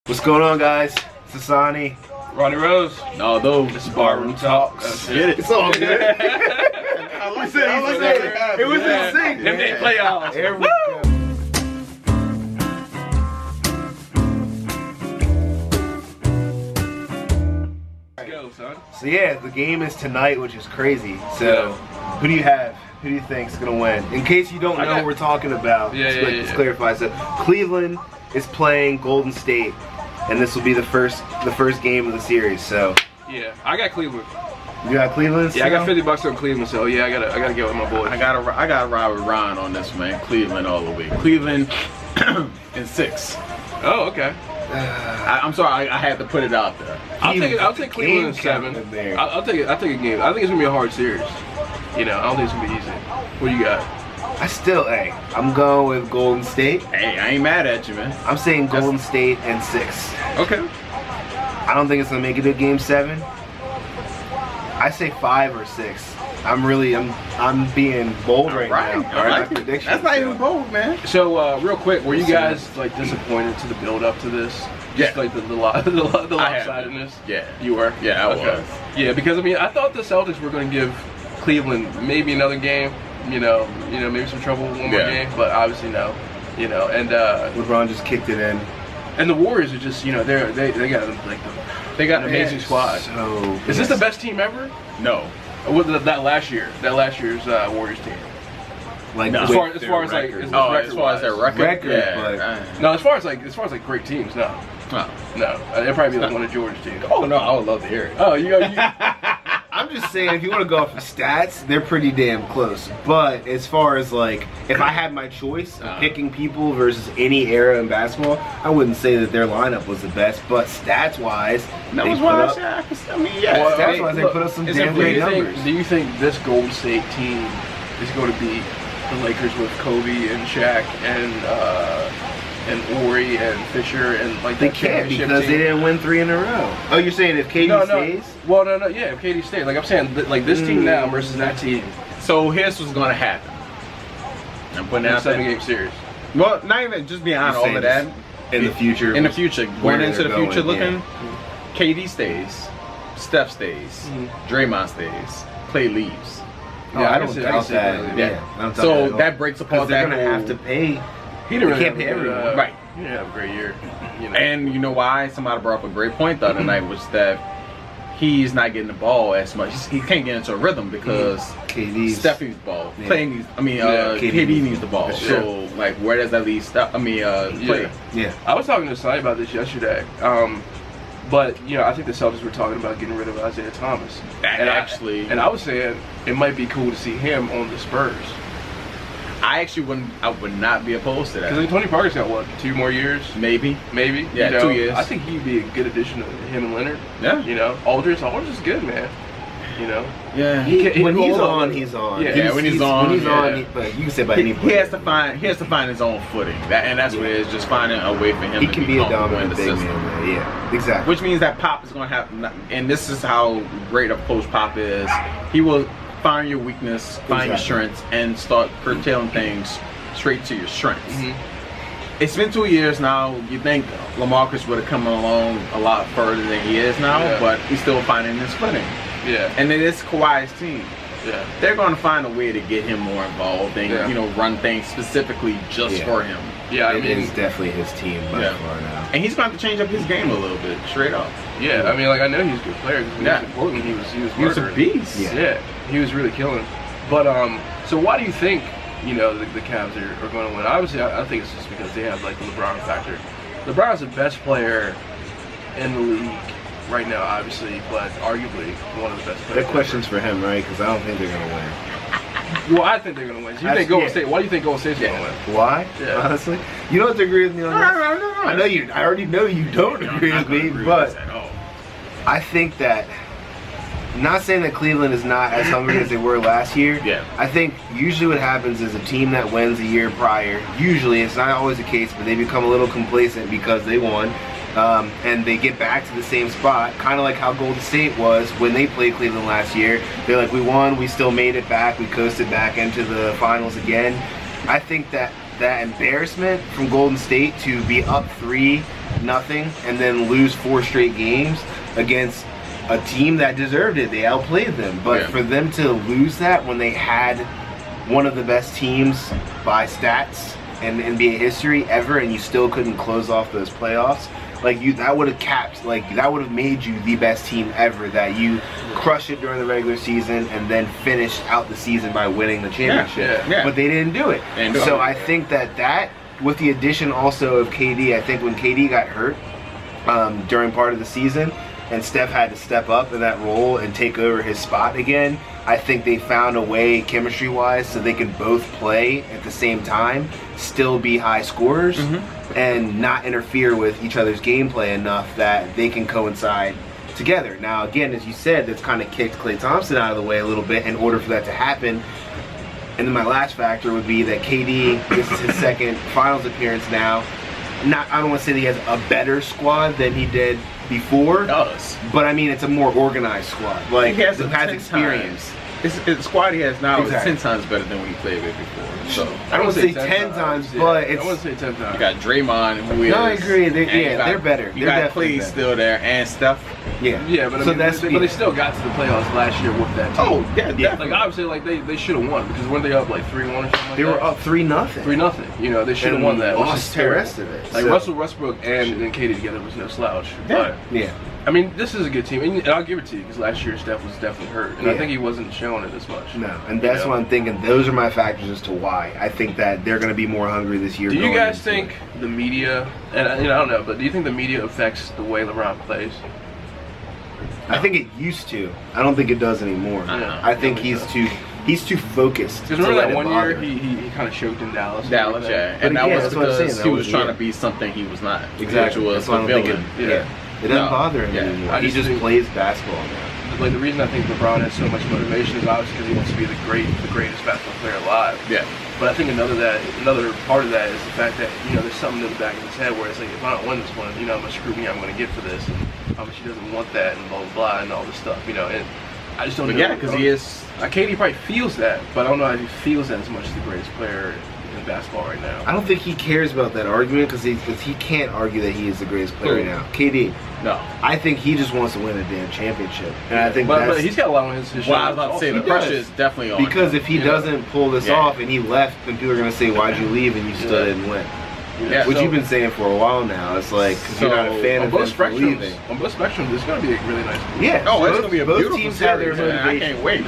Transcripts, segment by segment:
What's going on, guys? It's Asani. Ronnie Rose. No, though. This is Barroom Talks. Get it. It's all good. I like it. It was in sync. NBA playoffs. There we go. Let's go, son. So yeah, the game is tonight, which is crazy. So, who do you have? Who do you think is gonna win? In case you don't know what we're talking about, let's clarify. So Cleveland is playing Golden State, and this will be the first game of the series. So yeah, I got Cleveland. you got Cleveland. Yeah, I got $50 on Cleveland. So yeah, I gotta get with my boys. I gotta ride with Ryan on this, man. Cleveland all the way. Cleveland in 6. Oh, okay. I'm sorry, I had to put it out there. I'll take Cleveland in 7. I'll take it. I'll take a game. I think it's gonna be a hard series. You know, I don't think it's gonna be easy. What do you got? I'm going with Golden State. Hey, I ain't mad at you, man. I'm saying Golden State and 6. Okay. I don't think it's gonna make it to Game 7. I say 5 or 6. I'm being bold right now. All right. Prediction. That's not even bold, man. So real quick, were you guys like disappointed to the build up to this? Just like the lopsidedness. Yeah. You were. Yeah, I was. Yeah, because I mean, I thought the Celtics were going to give Cleveland maybe another game. You know, maybe some trouble one more game, but obviously no. You know, and LeBron just kicked it in. And the Warriors are just, you know, they got like they got an amazing squad. So is this the best team ever? No. With that last year's Warriors team. Like as far as like as far as their record, no, as far as like great teams, no, it'd probably be like one of Georgia's teams. Oh no, I would love to hear it. Oh, you I'm just saying, if you want to go off the stats, they're pretty damn close. But as far as like, if I had my choice of picking people versus any era in basketball, I wouldn't say that their lineup was the best. But stats-wise, that they was put why up. I mean, yeah. Well, stats-wise, they put up some damn great numbers. Do you think this Golden State team is going to beat the Lakers with Kobe and Shaq and Ori and Fisher and like they can't because they didn't win 3 in a row. Oh, you're saying if KD stays? Well, no, yeah, if KD stays. Like I'm saying, like this team now versus that team. So here's what's gonna happen. I'm putting out a 7-game series. Well, not even just beyond all of that. In the future. In the future, going into the future, looking. Yeah. KD stays, Steph stays, Draymond stays, Clay leaves. Yeah, I don't doubt that. Yeah. So that breaks apart that they're gonna have to pay. He didn't really can't pay everyone. Right. He didn't have a great year. You know. And you know why? Somebody brought up a great point the other night, was that he's not getting the ball as much. He can't get into a rhythm because Steph needs the ball. Clay needs. KD needs the ball. So like, where does that leave Steph? Clay. Yeah. I was talking to Sonny about this yesterday. But you know, I think the Celtics were talking about getting rid of Isaiah Thomas. And I was saying it might be cool to see him on the Spurs. I would not be opposed to that. Because Tony Parker's got what, 2 more years? Maybe. Yeah, you know, 2 years. I think he'd be a good addition to him and Leonard. Yeah. You know, Aldridge is good, man. You know. Yeah. When he's on, he's on. Yeah. When he's on, but you can say about any he has to find his own footing. That's what it is. Just finding a way for him. He to can be a dominant big man. Yeah, exactly. Which means that Pop is going to have, and this is how great of coach Pop is. He will find your weakness, find your strengths, and start curtailing things straight to your strengths. It's been 2 years now. You think LaMarcus would have come along a lot further than he is now, but he's still finding his footing. Yeah. And it is Kawhi's team. Yeah. They're going to find a way to get him more involved and run things specifically just for him. Yeah, it is definitely his team by far now. And he's going to have to change up his game a little bit, straight up. Yeah, I mean, like I know he's a good player. When he was in Portland, he was a beast. Yeah, he was really killing. But so why do you think the Cavs are going to win? Obviously, I think it's just because they have like the LeBron factor. LeBron's the best player in the league right now, obviously, but arguably one of the best players. That question's for him, right? Because I don't think they're going to win. Well, I think they're going to win. So you think Golden State? Why do you think Golden State's going to win? Why? Yeah. Honestly, you don't have to agree with me on this. I know you. I already know you don't agree with me, but I think that. Not saying that Cleveland is not as hungry as they were last year. Yeah. I think usually what happens is a team that wins a year prior, usually, it's not always the case, but they become a little complacent because they won. And they get back to the same spot, kind of like how Golden State was when they played Cleveland last year. They're like, we won, we still made it back, we coasted back into the finals again. I think that embarrassment from Golden State to be up 3 nothing and then lose 4 straight games against a team that deserved it. They outplayed them. But for them to lose that when they had one of the best teams by stats in NBA history ever, and you still couldn't close off those playoffs, like that would have capped, like that would have made you the best team ever, that you crush it during the regular season and then finish out the season by winning the championship. But they didn't do it. So I think that with the addition also of KD, I think when KD got hurt during part of the season and Steph had to step up in that role and take over his spot again, I think they found a way chemistry-wise so they could both play at the same time, still be high scorers, and not interfere with each other's gameplay enough that they can coincide together. Now, again, as you said, that's kind of kicked Klay Thompson out of the way a little bit in order for that to happen. And then my last factor would be that KD, this is his second finals appearance now. I don't want to say that he has a better squad than he did before, but I mean it's a more organized squad. Like he has experience. The squad he has now is 10 times better than when he played with before. So I don't want to say 10 times, but it's. I wouldn't say 10 times. You got Draymond, who is. No, I agree. They're better. You got Klay still there, and Steph. Yeah, but I mean, but they still got to the playoffs last year with that team. Oh, yeah. Like obviously, like they should have won because weren't they up like 3-1 or something like that? They were up 3-0. 3-0. You know, they should have won that. Lost the rest of it. Like Russell Westbrook and KD together was no slouch. But I mean, this is a good team, and I'll give it to you because last year Steph was definitely hurt, and I think he wasn't showing it as much. No, and that's what I'm thinking. Those are my factors as to why I think that they're going to be more hungry this year. Do you guys think the media, and I don't know, but do you think the media affects the way LeBron plays? I think it used to. I don't think it does anymore. I think he's too focused. Because remember that one year he kind of choked in Dallas. And that was because he was trying to be something he was not. Exactly. Which was a villain. It doesn't bother him anymore. He just plays basketball now. Like the reason I think LeBron has so much motivation is obviously because he wants to be the greatest basketball player alive. But I think another part of that is the fact that there's something in the back of his head where it's like, if I don't win this one, how much scrutiny I'm going to get for this, and how much he doesn't want that, and blah blah blah, and all this stuff. And I just don't know. Yeah, because he is. KD probably feels that, but I don't know if he feels that as much as the greatest player in basketball right now. I don't think he cares about that argument because he can't argue that he is the greatest player right now. KD. No. I think he just wants to win a damn championship. And I think but he's got a lot on his shoulders. Well, I was about to say, the pressure is definitely on. Because if he doesn't pull this off and he left, then people are going to say, why'd you leave and you still didn't win? Which you've been saying for a while now. It's like, because you're not a fan of him leaving. On both spectrums, it's going to be a really nice game. Yeah. Oh, it's going to be a beautiful teams have their series, motivation. I can't wait.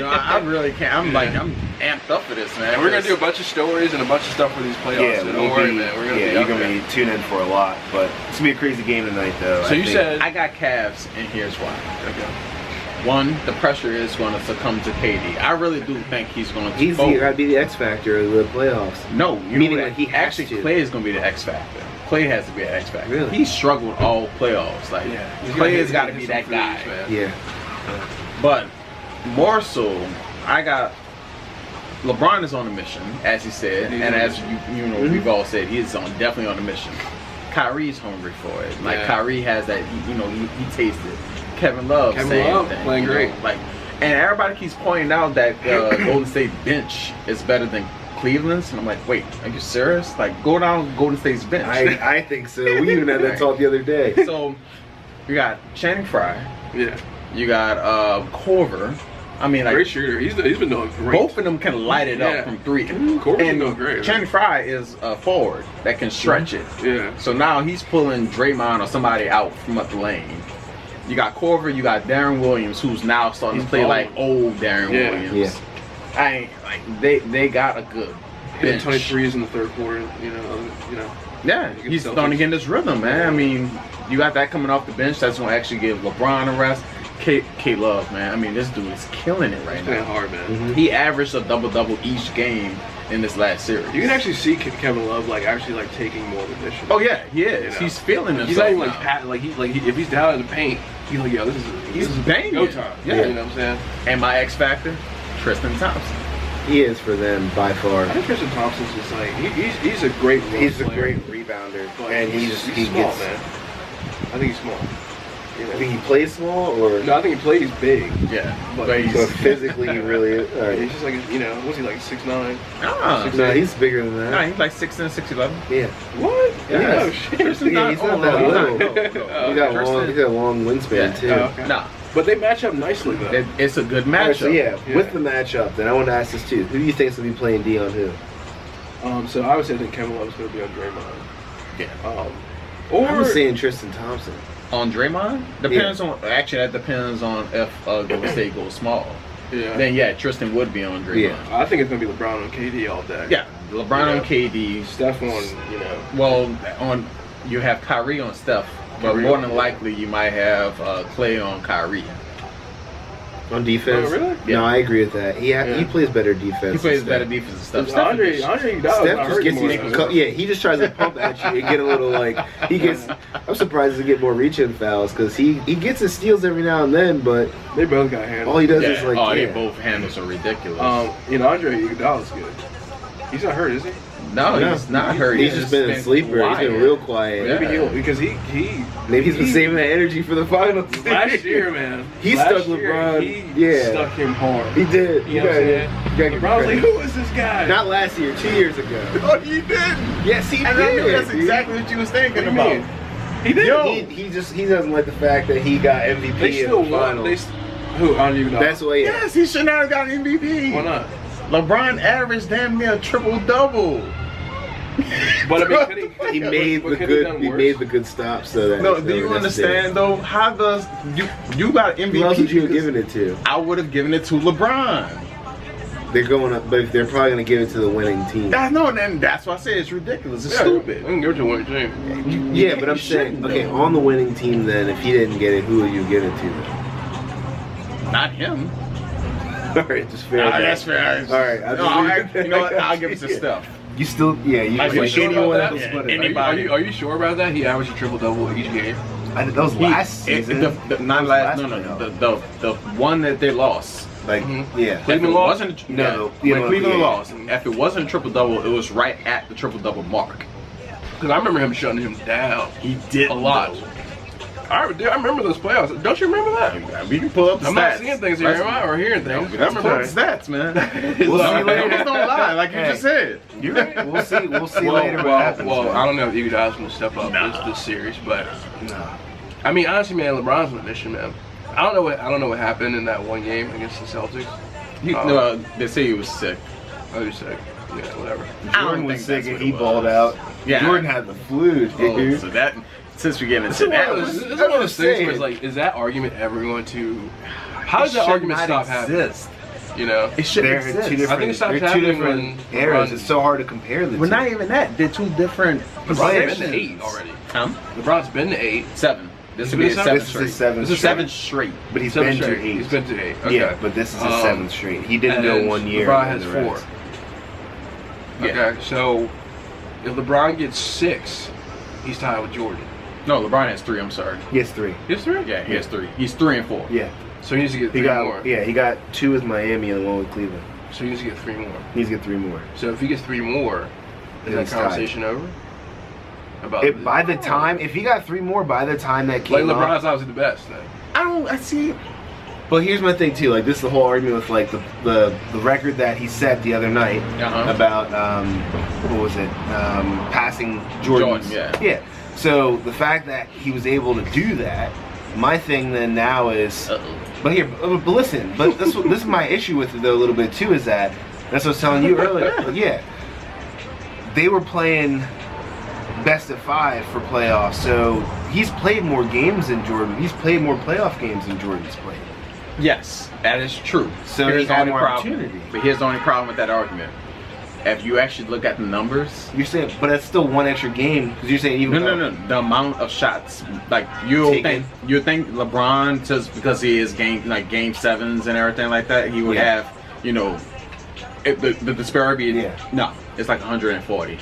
I really can't. I'm amped up for this, man. And we're going to do a bunch of stories and a bunch of stuff for these playoffs. Yeah, so don't worry, man. We're going to you're going to be tuned in for a lot. But it's going to be a crazy game tonight, though. So you said... I got Cavs, and here's why. Okay. One, the pressure is going to succumb to KD. I really do think he's going to. He's got to be the X factor of the playoffs. No, meaning that he has actually to. Klay is going to be the X factor. Klay has to be an X factor. Really? He struggled all playoffs. Like Klay has got to be that guy. Yeah. But more so, I got LeBron is on a mission, as he said, and as we've all said, he is definitely on a mission. Kyrie's hungry for it. Like Kyrie has that. He tasted. Kevin Love thing. Playing great. And everybody keeps pointing out that Golden State bench is better than Cleveland's, and I'm like, wait, are you serious? Like, go down Golden State's bench. I think so. We even had that talk the other day. So you got Channing Frye. Yeah. You got Korver. I mean, like, great shooter. He's been doing great. Both of them can light it up from three. Korver's been doing great. Channing Frye is a forward that can stretch it. Yeah. So now he's pulling Draymond or somebody out from up the lane. You got Korver, you got Darren Williams, who's now starting to play like old Darren Williams. They got a good bench. 23s in the third quarter, Yeah, he's starting to get this rhythm, man. I mean, you got that coming off the bench. That's going to actually give LeBron a rest. K Love, man. I mean, this dude is killing it right now. Playing hard, man. He averaged a double-double each game in this last series. You can actually see Kevin Love actually taking more of the mission. Oh yeah, he is. He's feeling himself. He's not even if he's down in the paint, he's like, yo, this is banging. Go time. Yeah, you know what I'm saying. And my X factor, Tristan Thompson. He is for them by far. I think Tristan Thompson's just like he's a great. He's a great rebounder, and he small, man. I think he's small. I think he plays small, or No, I think he plays big. Yeah, But but he's- so he's physically he really. All He's right. just like, what's he like 6'9"? No, he's bigger than that. nah, he's like 6'10", 6'11". Yeah. What? Yeah. Oh shit. Tristan's Yeah, he's not that oh, no, little. no, no. He got Tristan- He got a long wingspan Yeah. too. Oh, okay. Nah, But they match up nicely though. it's a good All right, matchup. so yeah, Yeah. with the matchup, then I want to ask this too. Who do you think's gonna be playing D on who? So obviously I think Kevin Love's going to be on Draymond. Yeah. Or I'm saying Tristan Thompson. On Draymond, depends on. Actually, that depends on if Golden State goes small. yeah, Then yeah, Tristan would be on Draymond. Yeah. I think it's going to be LeBron and KD all day. Yeah, LeBron Yeah. on KD. Steph on, Well, on you have Kyrie on Steph, but Kyrie more on- than likely you might have Clay on Kyrie. On defense? Oh, really? Yeah. No, I agree with that. He Yeah. he plays better defense. He plays than better Steph. defense and stuff. Andre Iguodala Steph just gets these. Yeah, he just tries to pump at you and get a little like he gets. I'm surprised to get more reach-in fouls because he gets his steals every now and then, but They both got handled. all he does Yeah. is like They yeah. both handles are ridiculous. Andre Iguodala's good. He's not hurt, is he? no, No. he's not hurt. He's just been a sleeper. He's been real quiet. Yeah. Maybe he'll because he Maybe he's been saving that energy for the finals. last year, man. He last stuck year, LeBron. He Yeah. stuck him hard. He did. You know what I'm saying? You gotta LeBron was like, give who is this guy? credit. Not last year, 2 years ago. Oh, he did. Yes, he And I knew did. that's exactly what you was thinking What do you about. mean? He did. Yo. He doesn't like the fact that he got MVP They still in the won. finals. Who? Andre Iguodala. That's why. Yeah. Yes, he should not have got MVP. Why not? LeBron averaged damn near triple double. But I mean, could He made the good. He made the good stops. So that No, it's do you never necessary. understand though? How does you got MVP? Who else would you have given it to? I would have given it to LeBron. They're going up, but they're probably going to give it to the winning team. I know, and that's why I say it's ridiculous. It's I stupid. can give it to one team. Yeah, but I'm saying, okay, on the winning team, then if he didn't get it, who would you give it to? Then? Not him. All right, just fair. That's fair. All right, You know what? I'll give it to Steph. You still, yeah, you Are you like sure anyone about else that? but Yeah, him. anybody. Are you sure about that? He averaged a triple double each game. That was last season. Not last. No, the one that they lost. Like, yeah. If it lost? wasn't, No, when yeah, Cleveland yeah. lost, if it wasn't a triple double, it was right at the triple double mark. Because I remember him shutting him down. He did A lot. though. I remember those playoffs. Don't you remember that? We can pull up the I'm stats. not seeing things here, am I? Or hearing things. I Let's pull remember up the stats, man. We'll see Numbers later. don't lie, like you Hey. just said. You're right. We'll see. We'll see Well, later what happens. well, man. I don't know if Iguodala's going to step up this series, but No. I mean, honestly, man, LeBron's an addition, man. I don't know what happened in that one game against the Celtics. No, they say he was sick. I was sick. Yeah, whatever. Jordan was sick and he balled out. Yeah. Jordan had the flu, Oh, dude. so that since we get It's into one that, of those, That's it's one what of those I'm things saying. where it's like, is that argument ever going to? How it does that should argument not stop happening? exist. You know, It should They're exist. two different. I think it stopped they're two happening different when eras. LeBron- It's so hard to compare the But two. not even that. They're two different LeBron's been positions. to 8 already. Huh? LeBron's been to 8. 7. This He's would be been a to 7 This is straight. his seventh. This is straight. 7 straight. But he's Seven been straight. to 8. He's been to 8. Okay. Yeah, but this is his seventh straight. He didn't and go 1 year. LeBron and has the 4. rest. Yeah. Okay, so if LeBron gets 6, he's tied with Jordan. No, LeBron has 3. I'm sorry. He has 3. He has 3? Yeah, he has 3. He's 3 and 4. Yeah. So he needs to get 3 He got more. he got 2 with Miami and 1 with Cleveland. So he needs to get 3 more. He needs to get 3 more. So if he gets 3 more, is Then that it's tied. conversation over? About If by the time, if he got 3 more by the time that like came LeBron's up, obviously the best then. I see. but here's my thing too. Like this is the whole argument with like the record that he set the other night Uh-huh. about what was it? Passing Jordan's. Jordan, Yeah. So the fact that he was able to do that, my thing then now is. But here, but listen. But this is my issue with it though a little bit too is that that's what I was telling you earlier. Yeah. They were playing best of 5 for playoffs, so he's played more games than Jordan. He's played more playoff games than Jordan's played. Yes, that is true. So Here's he the had only more problem. opportunity. But here's the only problem with that argument. If you actually look at the numbers, You're saying, but that's still 1 extra game because you're saying even no. The amount of shots, like you Taken. think LeBron just because he is game 7s and everything like that, he would Yeah. have, the disparity. Yeah. No, it's like 140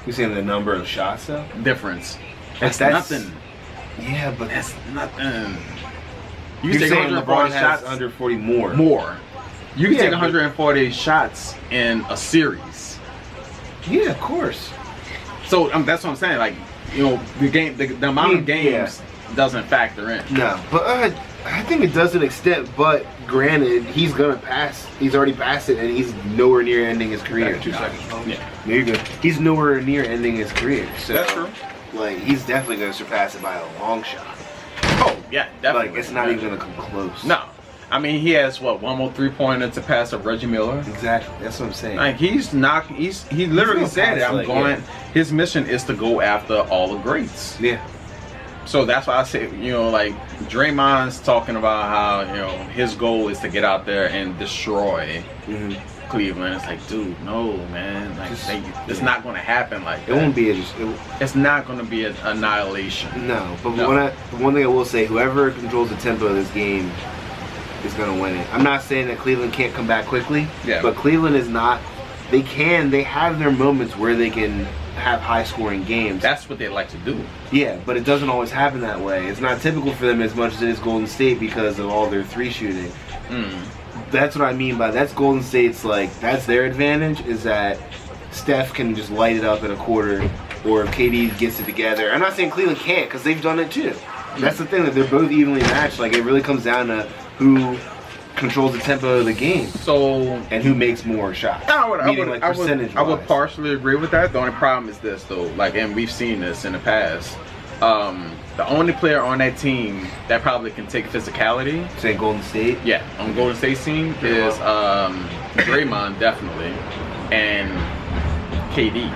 You're saying the number of shots though. difference. That's That's- nothing. Yeah, but That's nothing. You you're take saying 140 LeBron has shots 140 more. more. You can Yeah, take but- 140 shots in a series. Yeah, of course. So that's what I'm saying. Like the amount of games doesn't factor in. No, but I think it does to an extent. But granted, he's gonna pass. He's already passed it, and he's nowhere near ending his career. 2 seconds. Yeah, There you go. He's nowhere near ending his career. So, that's true. Like, he's definitely gonna surpass it by a long shot. Oh yeah, definitely. Like, it's not even gonna come close. No, I mean he has one more 3-pointer to pass of Reggie Miller. Exactly. That's what I'm saying. Like he literally said it. pass, I'm like, going. His mission is to go after all the greats. Yeah. So that's why I say, like Draymond's talking about how his goal is to get out there and destroy Cleveland. It's like, dude, no, man. Like, it's not going to happen like that. It won't be It's not going to be an annihilation. No, but No. one thing I will say, whoever controls the tempo of this game is going to win it. I'm not saying that Cleveland can't come back quickly, but Cleveland is not. They have their moments where they can have high-scoring games. That's what they like to do. Yeah, but it doesn't always happen that way. It's not typical for them as much as it is Golden State because of all their three shooting. That's what I mean by that's Golden State's, like, that's their advantage, is that Steph can just light it up in a quarter, or if KD gets it together. I'm not saying Cleveland can't, because they've done it too. That's the thing, that they're both evenly matched. Like, it really comes down to who controls the tempo of the game. So, and who makes more shots. I would Percentage-wise. partially agree with that. The only problem is this, though. Like, and we've seen this in the past. The only player on that team that probably can take physicality, say Golden State, on Golden State's team is Draymond, definitely, and KD.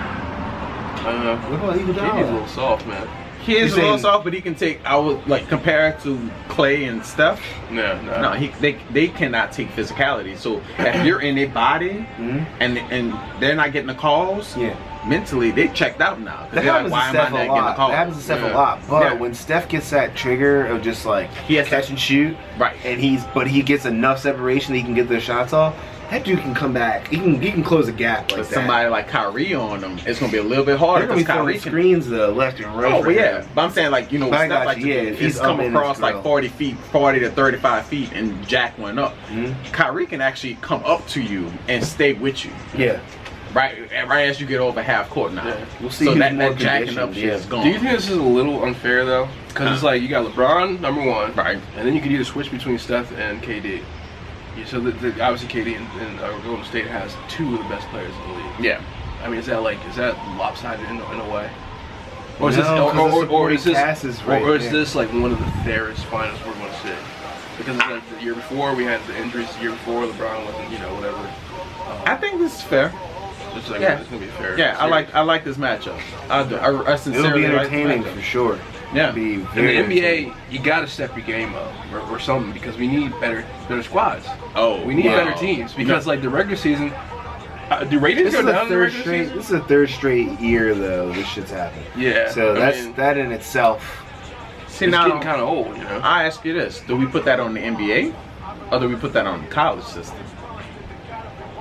What about KD's a little soft, man. He is a little soft, but he can take. I would like compare it to Clay and Steph. No, they cannot take physicality. So if you're in their body and they're not getting the calls, mentally they checked out now. That happens to Steph a lot. That happens to Steph a lot. But when Steph gets that trigger of just like catch and shoot, right? And he gets enough separation that he can get those shots off. That dude can come back. He can close a gap like but somebody like Kyrie on them, it's gonna be a little bit harder. They're gonna be throwing screens though, left and right. Oh yeah, but I'm saying like stuff like if he's come across like 40 to 35 feet, and Jack went up. Kyrie can actually come up to you and stay with you. Yeah. Right as you get over half court now. Yeah. We'll see. So that jacking up shit is gone. Do you think this is a little unfair though? Because it's like you got LeBron #1, right, and then you could either switch between Steph and KD. So obviously KD and Golden State has two of the best players in the league. Yeah. I mean, is that lopsided in a way? Or is this like one of the fairest finals we're going to see? Because it's like the year before we had the injuries. The year before LeBron wasn't, whatever. I think this is fair. It's like it's gonna be fair. Yeah, I like this matchup. I sincerely It'll be entertaining for sure. Yeah. In the NBA, you gotta step your game up or something because we need better squads. Oh, we need better teams because like the regular season. Do ratings go down in the regular season? This is the third straight year though this shit's happened. Yeah. So that in itself. See, it's now getting kind of old, I ask you this: do we put that on the NBA, or do we put that on the college system?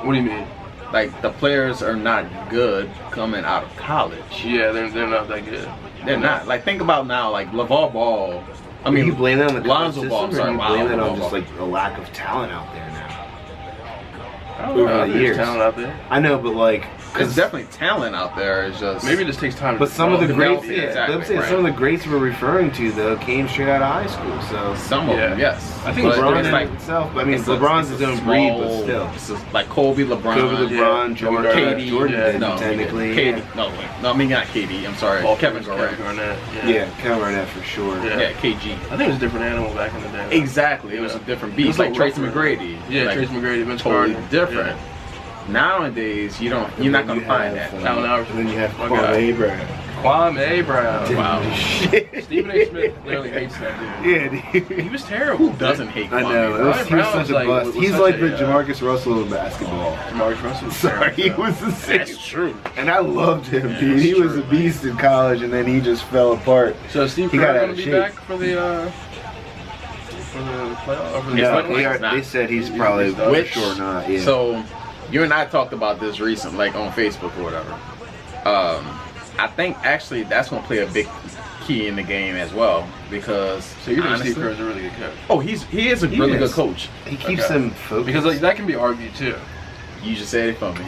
What do you mean? Like the players are not good coming out of college. Yeah, they're not that good. They're not. Like think about now, like LeVar Ball. I mean, you blame that on the college Lonzo system, Ball. or Sorry, you blame that on just like a lack of talent out there now? I don't know. There's talent out there. I know, but like, there's definitely talent out there. It's just maybe it just takes time. But some of the greats, exactly, some of the greats we're referring to though came straight out of high school. So some of them, yes. I think LeBron like itself. I mean, LeBron's his own breed, but still, it's just like Kobe, LeBron, Jordan, KD, Jordan, technically. KD, no, I mean not KD. I'm sorry, Kevin Garnett. Yeah, Kevin Garnett for sure. Yeah, KG. I think it was a different animal back in the day. Exactly, it was a different beast. Like Tracy McGrady. Yeah, Tracy McGrady, Vince totally Carter. different. Nowadays, you're not gonna find that. And then you have Kwame Brown. Kwame Brown. Wow. Stephen A. Smith literally hates that dude. Yeah, dude. He was terrible. Who doesn't hate Kwame? I know. He was such a bust. He's like the Jamarcus Russell of basketball. Jamarcus Russell. Sorry, he was the same. That's true. And I loved him, dude. He was a beast in college, and then he just fell apart. So Steve Kerr going to be back for the playoff? Yeah, they said he's probably for sure not. Yeah. So you and I talked about this recently, like on Facebook or whatever. I think actually that's going to play a big key in the game as well because. So you think Steve Kerr is a really good coach? Oh, he is a really good coach. He keeps them focused because like, that can be argued too. You just said it for me.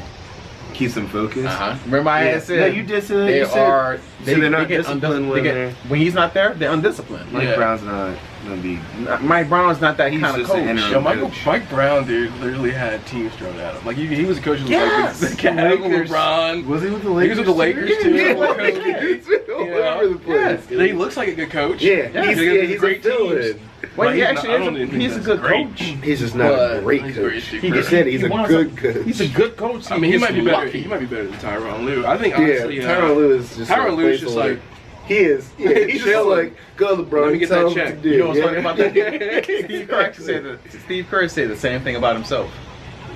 Keeps them focused. Remember I Yeah. had said No, you did say that. they You said- are. so they're not get disciplined when they're- when he's not there. They're undisciplined. Mike Yeah. Brown's not gonna be. Mike Brown's not that He's kind of just an coach. interim. Yo, Mike Brown, dude, literally had teams thrown at him. Like he was a coach of Yes! the Cavs, LeBron. Was he with the He Lakers? was with the Lakers too. Yeah, Like, he's been all you know, over the place. And he looks like a good coach. Yeah, he's a a great villain. teams. Well, But he he's actually not- I don't is. think He's a that's good great. coach. He's just not a But great he's very coach. Steve He Kerr. just said he's a wants good coach. He's a good coach. I mean, he gets might be better. lucky. He might be better than Tyronn Lue. I think Yeah, honestly, Tyronn Lue is just Tyronn a Lue is just placeholder. like, He is. Yeah, he's just Chilling. like, go LeBron. Let me get tell that him check. what to do. You know what's Yeah. funny about that? Steve Kerr said the same thing about himself.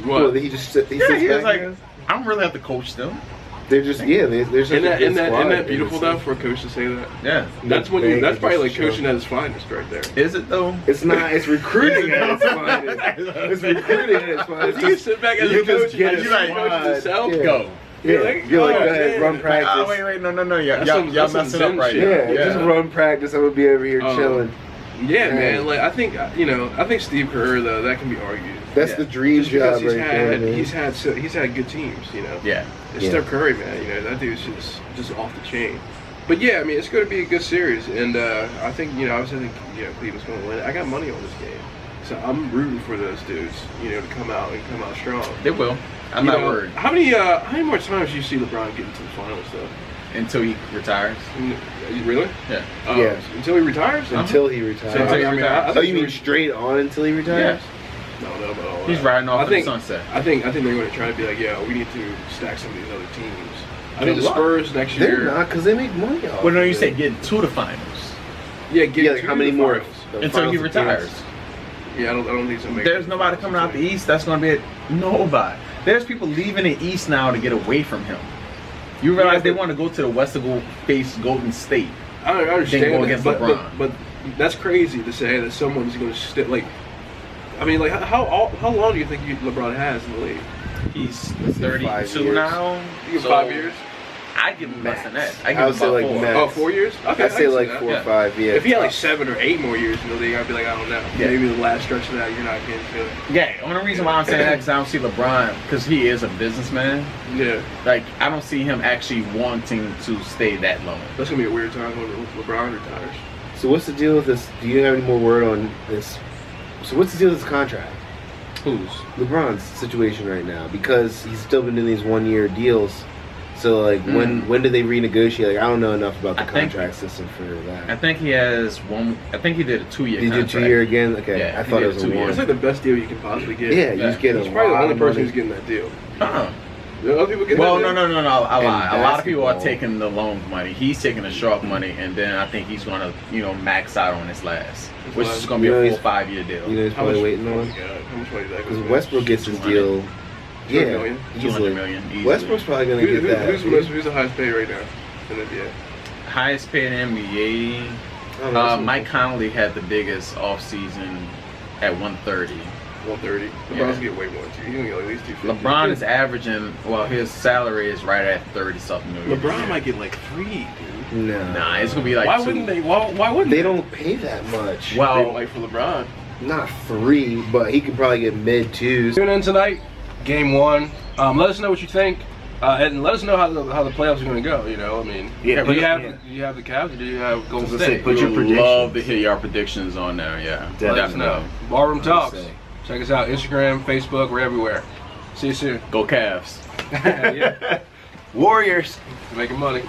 Well, what? he just he Yeah, sits he was back like, there. I don't really have to coach them. They're just they're such Isn't a that, good isn't that, squad. isn't that beautiful though for a coach to say that? Yeah. That's when They that's probably just like show. coaching at its finest right there. Is it though? It's not. It's recruiting at its finest. It's recruiting at its finest. You can sit back as You a coach just get and a like squad. coach yourself. Yeah. Go. Yeah, you're like, oh, go ahead, man. run practice. Oh, wait, no. Y'all That's some messing Zen up right shit. now. Yeah, just run practice. I'm gonna be over here chilling. Yeah, Yeah. man. Like I think I think Steve Kerr though that can be argued. That's Yeah. the dream Just because job right there, man. he's had good teams, you know. Yeah. It's Yeah. Steph Curry, man. You know that dude's just off the chain. But yeah, I mean it's going to be a good series, and I think obviously I think Cleveland's going to win. I got money on this game, so I'm rooting for those dudes, to come out strong. They will. I'm You not know, worried How many more times do you see LeBron get into the finals though? until he retires. Really? Yeah. Yeah. Until he retires? Until he retires. So until he I mean, retires. I Oh, think you mean straight on until he retires? No, about all He's that. riding off I in think, the sunset. I think they're going to try to be like, yeah, we need to stack some of these other teams. I think the What? Spurs next They're year. not, because they make money off. Well, no, you it. said get to the finals Yeah, get Yeah, like to how many the more? finals. the until finals he of retires. teams? Yeah, I don't think so. There's nobody coming out the East that's going to be nobody. There's people leaving the East now to get away from him. You realize Yeah, they but- want to go to the West to go face Golden State. I understand Then go that, against but, LeBron. but that's crazy to say that someone's going to stick. Like, I mean, like how long do you think LeBron has in the league? He's Let's say 5 32 years. now. You give so 5 years? I give him less than that. I I give would him say about like 4. max. Oh, 4 years? Okay, I'd I say can see like that. 4 or Yeah. 5. Yeah. If he had like 7 or 8 more years in the league, I'd be like, I don't know. Yeah. Maybe the last stretch of that, you're not getting to it. Yeah, only reason why I'm saying that is I don't see LeBron, because he is a businessman. Yeah, Like, I don't see him actually wanting to stay that long. that's gonna be a weird time when LeBron retires. So what's the deal with this? Do you have any more word on this? So what's the deal with this contract? Who's? LeBron's situation right now, because he's still been doing these 1-year deals. So like when do they renegotiate? Like I don't know enough about the I think- contract system for I that. think he has one. I think he did a 2-year Did you do contract. 2-year again? Okay, Yeah, I he thought did it was a 2 years. It's 1. like the best deal you can possibly get. Yeah, you Yeah. just get a He's probably the lot only of person money. who's getting that deal. Uh-uh. The other people get Well, that no, deal? I lie. A lot of people are basketball. taking the loan money. He's taking the sharp money, and then I think he's going to, max out on his last, which is going to be You know, a he's- 4 or 5 year deal. You know he's How probably much- waiting oh on. my God, how much money is that? Because gonna be? Westbrook gets his 200. deal. 200 Yeah, million? 200 easily. million. Easily. Westbrook's probably gonna Who- get that. Who's the highest paid right now in the NBA? Highest paid in NBA. I don't know, Mike Conley had the biggest offseason at 130. 130. Yeah. LeBron's get way more too. He's gonna get at least 250. LeBron is averaging. Well, his salary is right at 30-something million. LeBron might get like 3, dude. No. Nah, it's gonna be like Why 2. wouldn't they? Why wouldn't They don't pay that much. Well, like for LeBron. Not 3, but he could probably get mid 2s. Tune in tonight, game 1. Let us know what you think, and let us know how the playoffs are going to go. I mean, Yeah, do you have yeah. do you have the Cavs or do you have Golden I was gonna say, State? put your we would predictions. love to hear your predictions on there. Yeah, Let us know. Barroom I would Talks. say. Check us out, Instagram, Facebook, we're everywhere. See you soon. Go Cavs. Yeah, Warriors. making money.